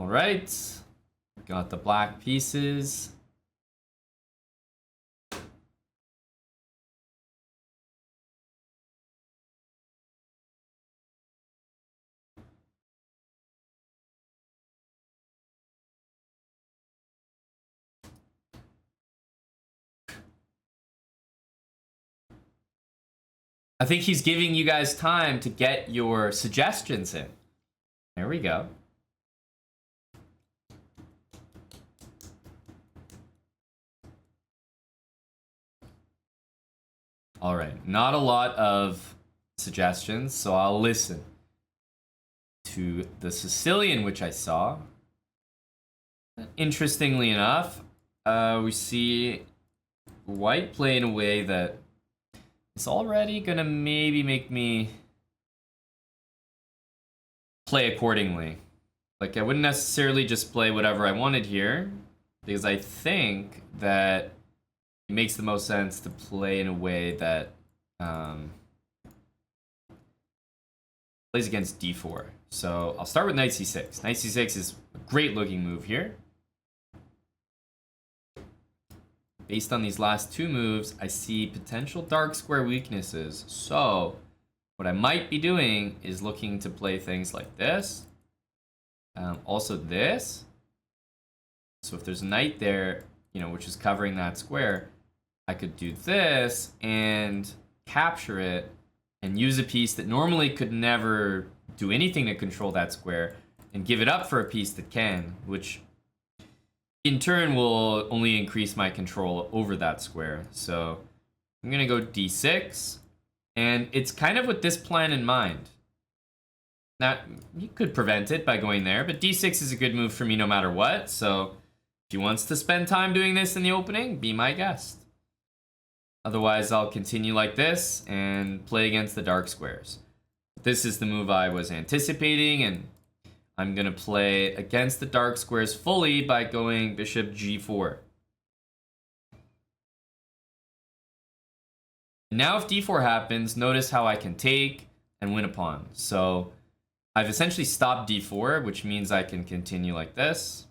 All right. Got the black pieces. I think he's giving you guys time to get your suggestions in. There we go. All right, not a lot of suggestions, so I'll listen to the Sicilian, which I saw. Interestingly enough, we see white play in a way that is already gonna maybe make me play accordingly. Like, I wouldn't necessarily just play whatever I wanted here, because I think that it makes the most sense to play in a way that plays against d4. So I'll start with knight c6. Knight c6 is a great looking move here. Based on these last two moves, I see potential dark square weaknesses. So what I might be doing is looking to play things like this. Also this. So if there's a knight there, you know, which is covering that square, I could do this and capture it and use a piece that normally could never do anything to control that square and give it up for a piece that can, which in turn will only increase my control over that square. So I'm gonna go d6, and it's kind of with this plan in mind. Now, you could prevent it by going there, but d6 is a good move for me no matter what, so if he wants to spend time doing this in the opening, be my guest. Otherwise, I'll continue like this and play against the dark squares. This is the move I was anticipating, and I'm going to play against the dark squares fully by going bishop g4. Now if d4 happens, notice how I can take and win a pawn. So I've essentially stopped d4, which means I can continue like this.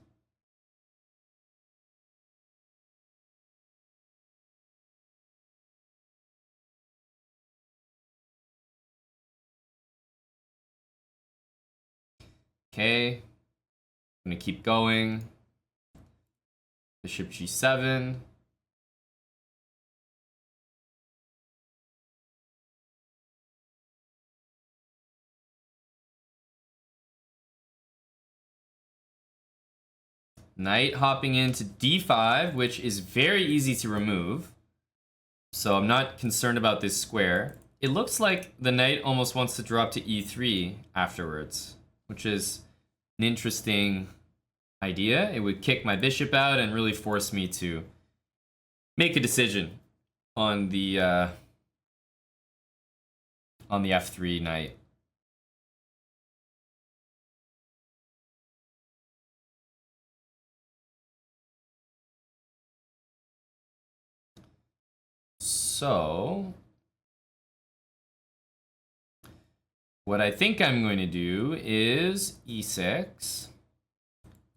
Okay, I'm gonna keep going. Bishop g7. Knight hopping into d5, which is very easy to remove. So I'm not concerned about this square. It looks like the knight almost wants to drop to e3 afterwards, which is an interesting idea. It would kick my bishop out and really force me to make a decision on the f3 knight. So what I think I'm going to do is e6,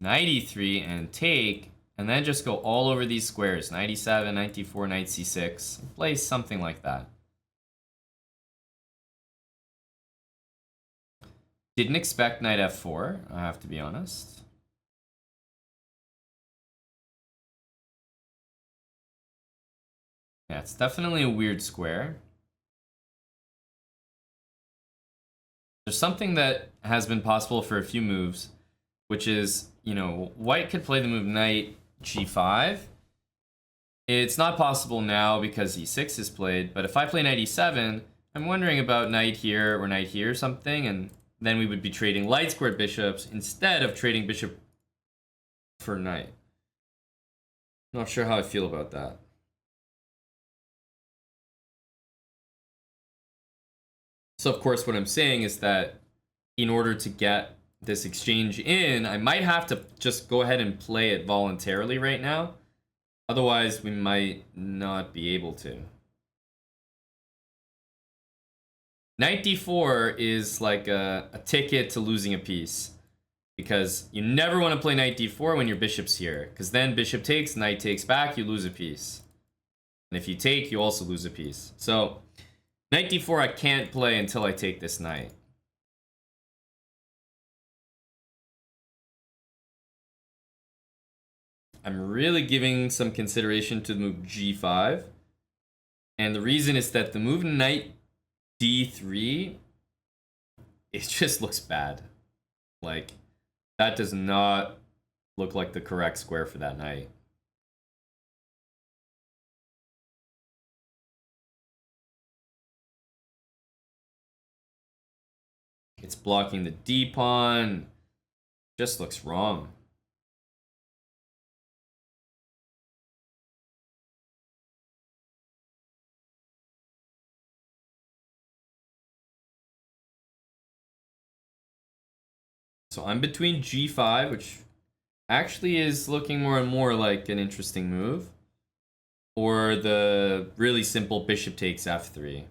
knight e3, and take, and then just go all over these squares. Knight e7, knight d4, knight c6. Play something like that. Didn't expect knight f4, I have to be honest. Yeah, it's definitely a weird square. There's something that has been possible for a few moves, which is, you know, white could play the move knight g5. It's not possible now because e6 is played, but if I play knight e7, I'm wondering about knight here or something, and then we would be trading light squared bishops instead of trading bishop for knight. Not sure how I feel about that. So of course what I'm saying is that in order to get this exchange in, I might have to just go ahead and play it voluntarily right now. Otherwise, we might not be able to. Knight d4 is like a ticket to losing a piece. Because you never want to play knight d4 when your bishop's here. Because then bishop takes, knight takes back, you lose a piece. And if you take, you also lose a piece. So knight d4 I can't play until I take this knight. I'm really giving some consideration to the move g5. And the reason is that the move knight d3, it just looks bad. Like, that does not look like the correct square for that knight. It's blocking the d pawn. Just looks wrong. So I'm between g5, which actually is looking more and more like an interesting move, or the really simple bishop takes f3.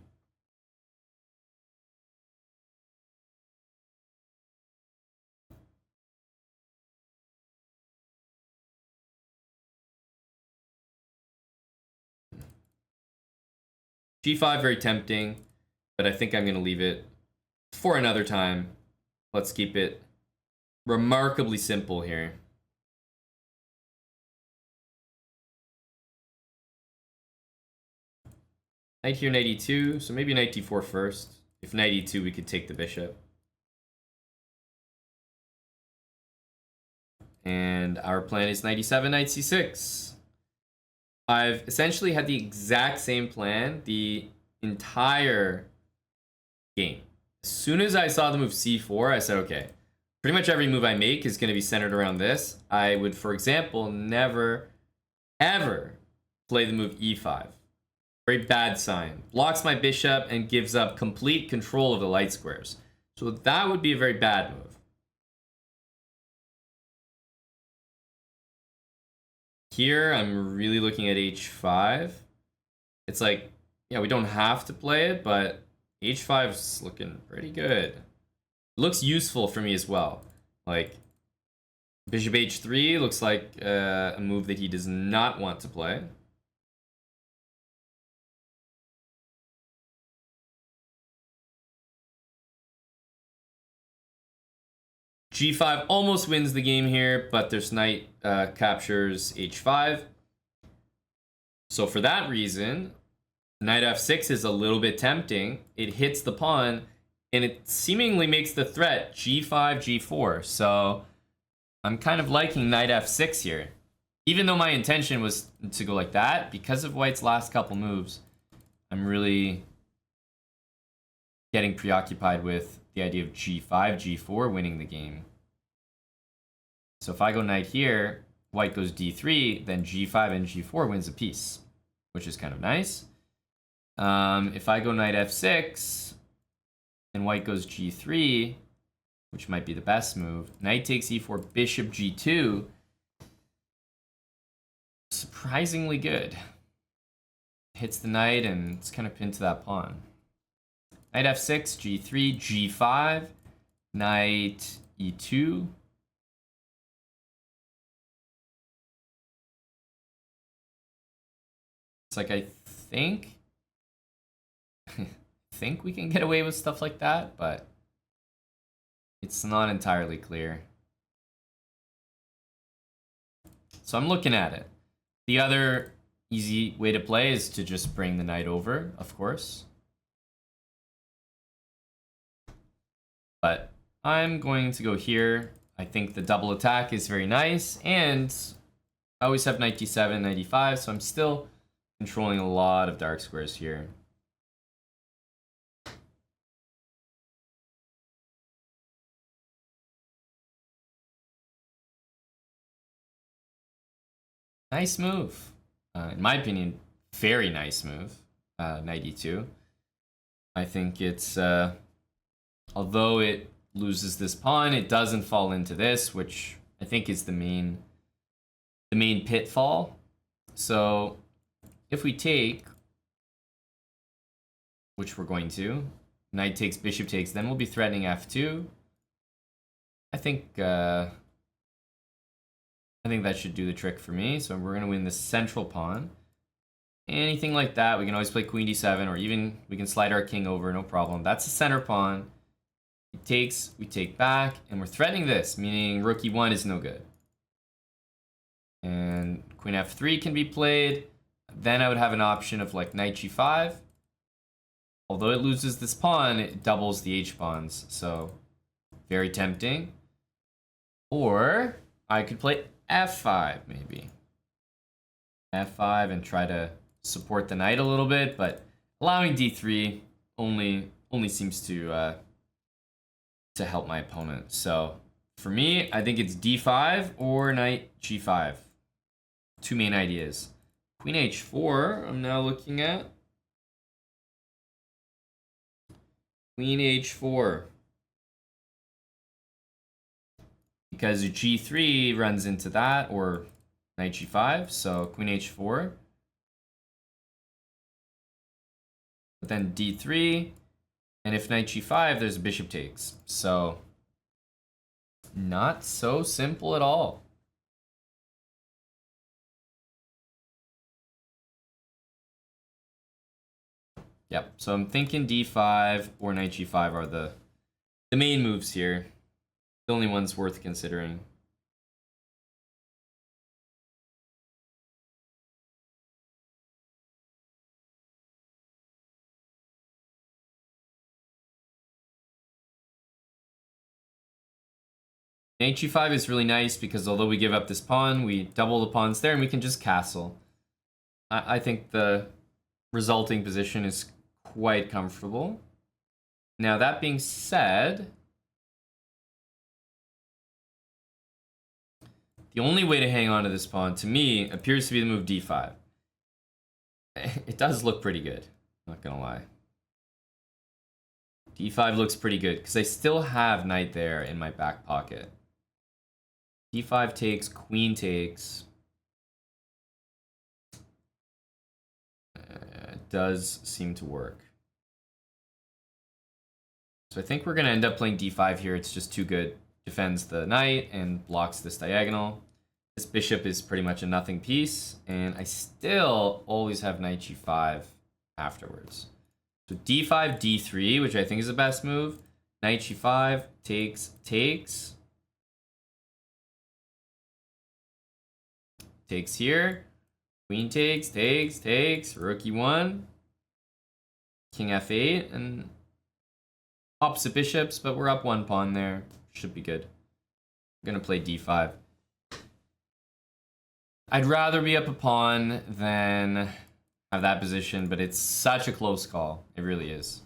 g5 very tempting, but I think I'm going to leave it for another time. Let's keep it remarkably simple here. Knight here, knight e2, so maybe knight d4 first. If knight e2, we could take the bishop. And our plan is knight e7, knight c6. I've essentially had the exact same plan the entire game. As soon as I saw the move c4, I said, okay, pretty much every move I make is going to be centered around this. I would, for example, never, ever play the move e5. Very bad sign. Blocks my bishop and gives up complete control of the light squares. So that would be a very bad move. Here, I'm really looking at h5. It's like, yeah, we don't have to play it, but h5 is looking pretty good. It looks useful for me as well. Like, bishop h3 looks like a move that he does not want to play. g5 almost wins the game here, but there's knight captures h5. So for that reason, knight f6 is a little bit tempting. It hits the pawn, and it seemingly makes the threat g5, g4. So I'm kind of liking knight f6 here. Even though my intention was to go like that, because of white's last couple moves, I'm really getting preoccupied with the idea of g5, g4 winning the game. So if I go knight here, white goes d3, then g5 and g4 wins a piece, which is kind of nice. If I go knight f6, and white goes g3, which might be the best move, knight takes e4, bishop g2, surprisingly good. Hits the knight, and it's kind of pinned to that pawn. Knight f6, g3, g5, knight e2. It's like I think we can get away with stuff like that, but it's not entirely clear. So I'm looking at it. The other easy way to play is to just bring the knight over, of course. But I'm going to go here. I think the double attack is very nice, and I always have knight d7, knight e5, so I'm still controlling a lot of dark squares here. Nice move. In my opinion, very nice move. Knight e2. I think it's, although it loses this pawn, it doesn't fall into this, which I think is the main pitfall. So if we take, which we're going to, knight takes, bishop takes, then we'll be threatening f2. I think that should do the trick for me. So we're gonna win the central pawn. Anything like that, we can always play queen d7, or even we can slide our king over, no problem. That's the center pawn. He takes, we take back, and we're threatening this, meaning rook e1 is no good. And queen f3 can be played. Then I would have an option of like knight g5. Although it loses this pawn, it doubles the h-pawns, so very tempting. Or I could play f5 maybe. f5 and try to support the knight a little bit, but allowing d3 only seems to help my opponent. So for me, I think it's d5 or knight g5. Two main ideas. Queen h4, I'm now looking at. Queen h4. Because g3 runs into that, or knight g5, so queen h4. But then d3, and if knight g5, there's bishop takes. So, not so simple at all. Yep, so I'm thinking d5 or knight g5 are the main moves here. The only ones worth considering. Knight g5 is really nice because although we give up this pawn, we double the pawns there and we can just castle. I think the resulting position is quite comfortable. Now that being said, the only way to hang on to this pawn, to me, appears to be the move d5. It does look pretty good, not gonna lie. d5 looks pretty good, because I still have knight there in my back pocket. d5 takes, queen takes. It does seem to work. So I think we're gonna end up playing d5 here, it's just too good. Defends the knight and blocks this diagonal. This bishop is pretty much a nothing piece, and I still always have knight g5 afterwards. So d5, d3, which I think is the best move. Knight g5, takes, takes. Takes here. Queen takes, takes, takes. Rook e1. King f8, and opposite bishops, but we're up one pawn there. Should be good. I'm gonna play d5. I'd rather be up a pawn than have that position, but it's such a close call. It really is.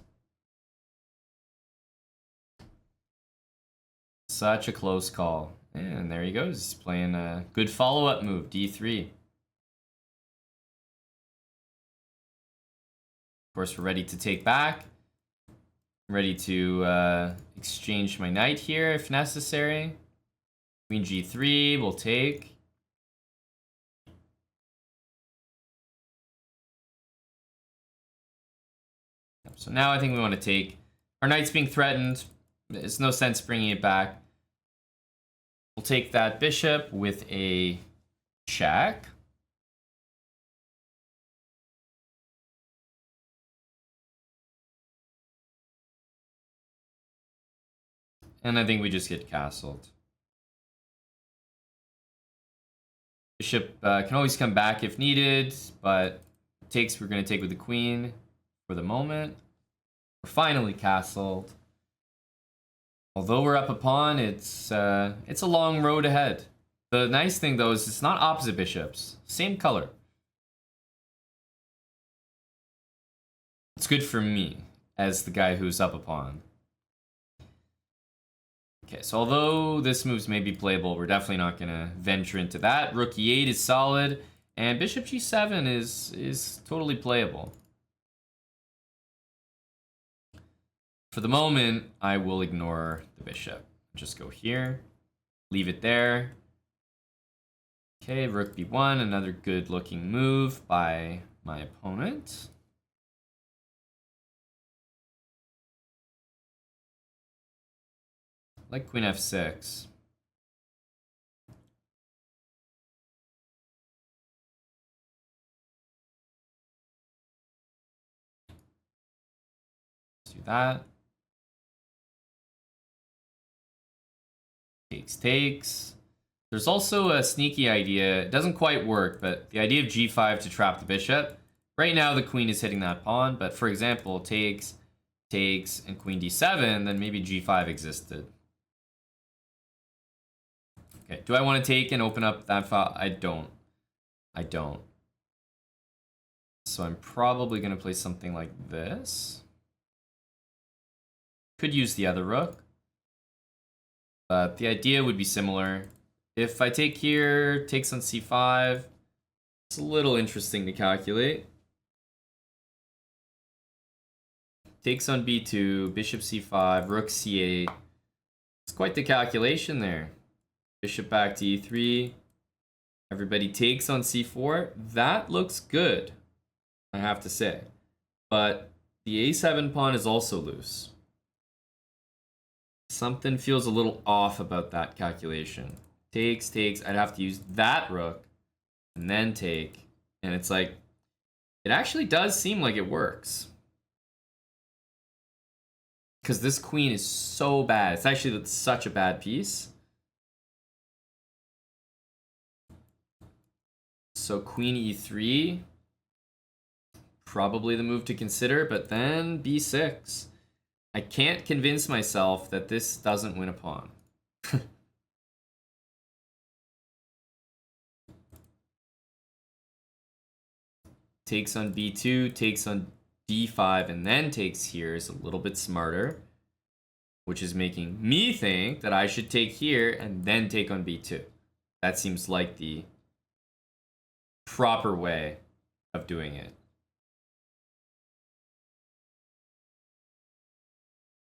Such a close call. And there he goes. He's playing a good follow-up move, d3. Of course, we're ready to take back. I'm ready to exchange my knight here if necessary. Queen g3 will take. So now I think we want to take. Our knight's being threatened. There's no sense bringing it back. We'll take that bishop with a check. And I think we just get castled. Bishop can always come back if needed, but takes we're going to take with the queen for the moment. We're finally castled. Although we're up a pawn, it's a long road ahead. The nice thing though is it's not opposite bishops, same color. It's good for me as the guy who's up a pawn. Okay, so although this move's maybe playable, we're definitely not gonna venture into that. Rook e8 is solid, and bishop g7 is totally playable. For the moment, I will ignore the bishop. Just go here, leave it there. Okay, rook b1, another good looking move by my opponent. like queen f6. Let's do that. Takes. There's also a sneaky idea. It doesn't quite work, but the idea of g5 to trap the bishop. Right now, the queen is hitting that pawn, but for example, takes, and queen d7, then maybe g5 existed. Okay, do I want to take and open up that file? I don't. So I'm probably going to play something like this. Could use the other rook. But the idea would be similar. If I take here, takes on c5, it's a little interesting to calculate. Takes on b2, bishop c5, rook c8. It's quite the calculation there. Bishop back to e3. Everybody takes on c4. That looks good, I have to say. But the a7 pawn is also loose. Something feels a little off about that calculation. Takes. I'd have to use that rook and then take. And it's like, it actually does seem like it works. Because this queen is so bad. It's actually such a bad piece. So queen e3. Probably the move to consider, but then b6. I can't convince myself that this doesn't win a pawn. Takes on b2, takes on d5, and then takes here is a little bit smarter, which is making me think that I should take here and then take on b2. That seems like the proper way of doing it.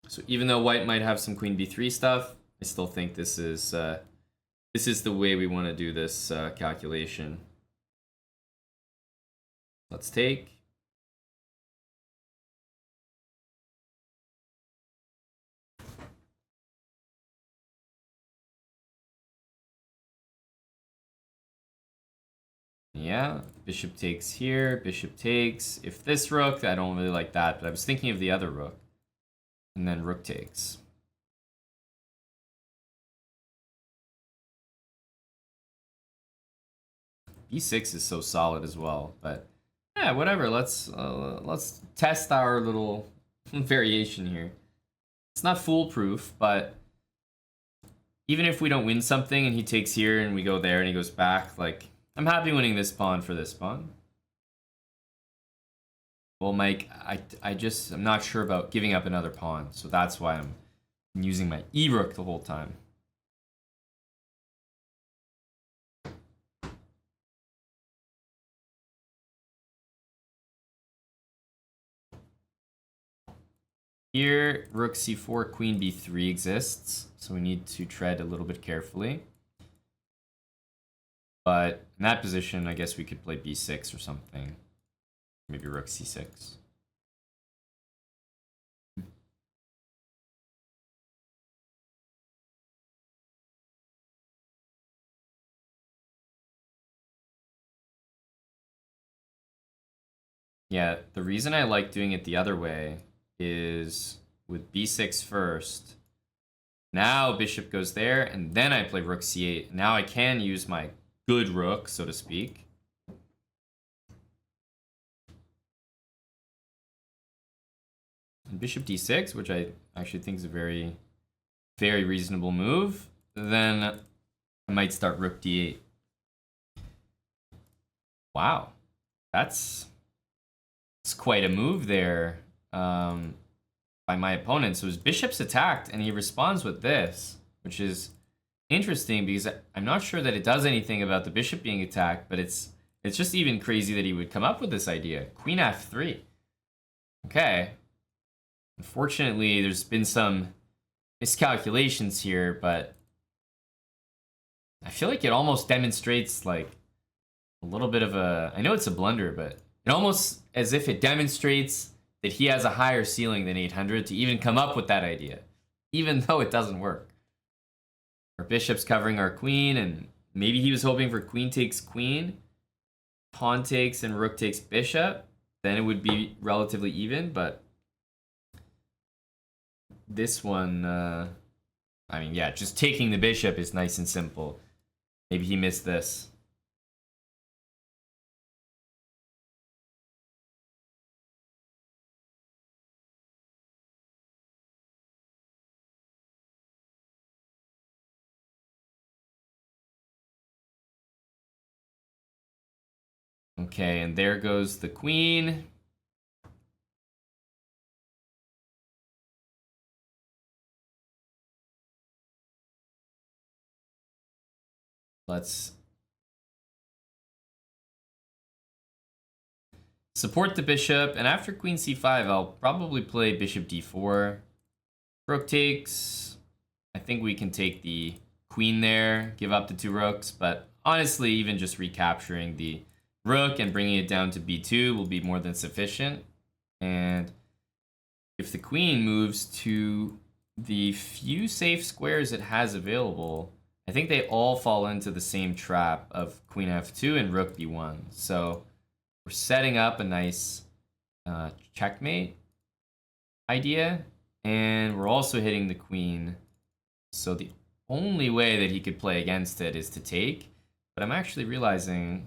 So even though white might have some queen b3 stuff, I still think this is the way we want to do this calculation. Let's take. Yeah, bishop takes here, bishop takes. If this rook, I don't really like that, but I was thinking of the other rook. And then rook takes. b6 is so solid as well, but yeah, whatever. Let's test our little variation here. It's not foolproof, but even if we don't win something and he takes here and we go there and he goes back, like, I'm happy winning this pawn for this pawn. Well, Mike, I'm not sure about giving up another pawn, so that's why I'm using my e-rook the whole time. Here, rook c4, queen b3 exists, so we need to tread a little bit carefully. But in that position, I guess we could play b6 or something. Maybe rook c6. Yeah, the reason I like doing it the other way is with b6 first. Now bishop goes there, and then I play rook c8. Now I can use my good rook, so to speak. And bishop d6, which I actually think is a very, very reasonable move. Then I might start rook d8. Wow, that's quite a move there by my opponent. So his bishop's attacked, and he responds with this, which is interesting because I'm not sure that it does anything about the bishop being attacked, but it's just even crazy that he would come up with this idea. Queen f3. Okay. Unfortunately, there's been some miscalculations here, but I feel like it almost demonstrates like a little bit of a, I know it's a blunder, but it almost as if it demonstrates that he has a higher ceiling than 800 to even come up with that idea, even though it doesn't work. Our bishop's covering our queen, and maybe he was hoping for queen takes queen, pawn takes, and rook takes bishop. Then it would be relatively even, but this one, I mean, yeah, just taking the bishop is nice and simple. Maybe he missed this. Okay, and there goes the queen. Let's support the bishop, and after queen c5, I'll probably play bishop d4. Rook takes. I think we can take the queen there, give up the 2 rooks, but honestly, even just recapturing the rook and bringing it down to b2 will be more than sufficient. And if the queen moves to the few safe squares it has available, I think they all fall into the same trap of queen f2 and rook b1. So we're setting up a nice checkmate idea, and we're also hitting the queen. So the only way that he could play against it is to take, but I'm actually realizing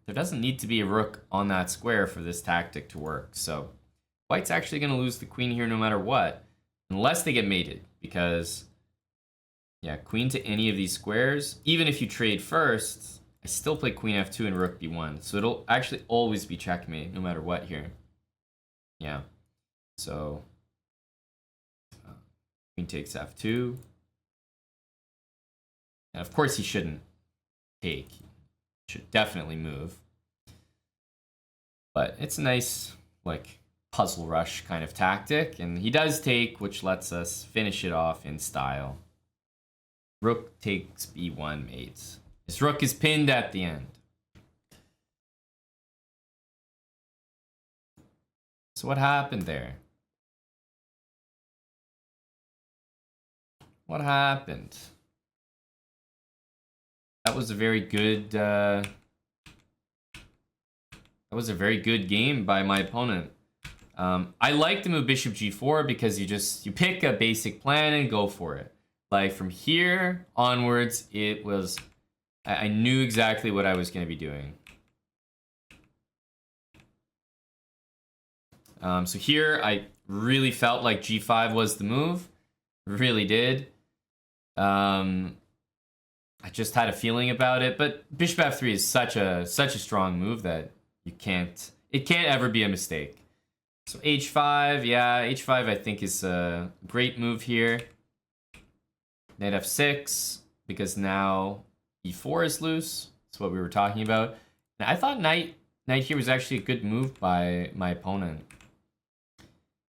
there doesn't need to be a rook on that square for this tactic to work. So white's actually going to lose the queen here no matter what, unless they get mated, because yeah, queen to any of these squares, even if you trade first, I still play queen f2 and rook b1. So it'll actually always be checkmate no matter what here. Yeah. So queen takes f2. And of course he shouldn't take. He should definitely move. But it's a nice, like, puzzle rush kind of tactic. And he does take, which lets us finish it off in style. Rook takes b1 mates. His rook is pinned at the end. So what happened there? What happened? That was a very good game by my opponent. I like to move bishop g4 because you pick a basic plan and go for it. Like from here onwards, I knew exactly what I was going to be doing. So here I really felt like g5 was the move, really did. I just had a feeling about it, but bishop f3 is such a strong move that it can't ever be a mistake. So h5, yeah, h5 I think is a great move here. Knight f6, because now e4 is loose. That's what we were talking about. And I thought knight here was actually a good move by my opponent.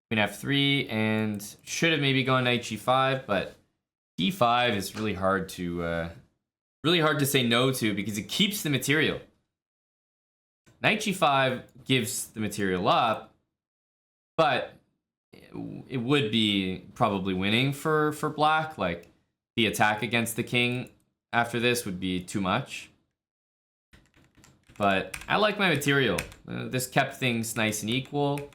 Queen f3, and should have maybe gone knight g5, but d5 is really hard to say no to because it keeps the material. Knight g5 gives the material up, but it would be probably winning for black. Like the attack against the king after this would be too much. But I like my material. This kept things nice and equal.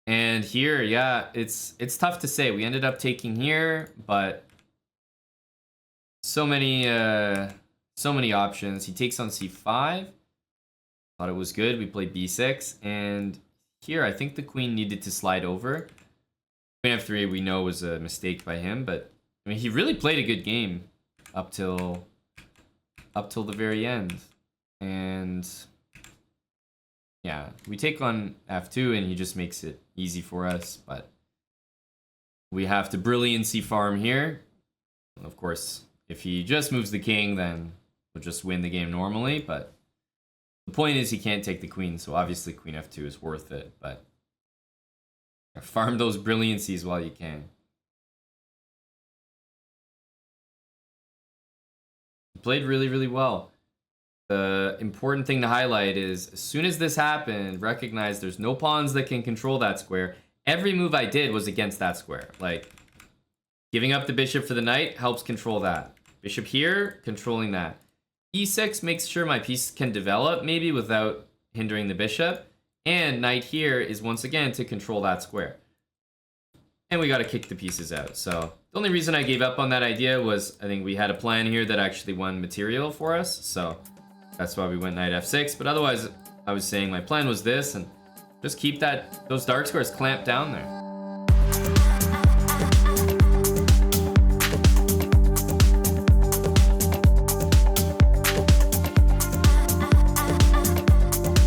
And here, yeah, it's tough to say. We ended up taking here, but so many options. He takes on c5. Thought it was good. We played b6, and here I think the queen needed to slide over. Queen f3 we know was a mistake by him, but I mean he really played a good game up till the very end. And yeah, we take on f2 and he just makes it easy for us, but we have to brilliancy farm here. Of course, if he just moves the king, then we'll just win the game normally, but the point is he can't take the queen, so obviously queen f2 is worth it, but farm those brilliancies while you can. He played really, really well. The important thing to highlight is as soon as this happened, recognize there's no pawns that can control that square. every move I did was against that square. Like, giving up the bishop for the knight helps control that. Bishop here, controlling that. E6 makes sure my piece can develop, maybe without hindering the bishop. And knight here is once again to control that square. And we got to kick the pieces out. So the only reason I gave up on that idea was I think we had a plan here that actually won material for us. So that's why we went knight f6. But otherwise, I was saying my plan was this, and just keep those dark squares clamped down there.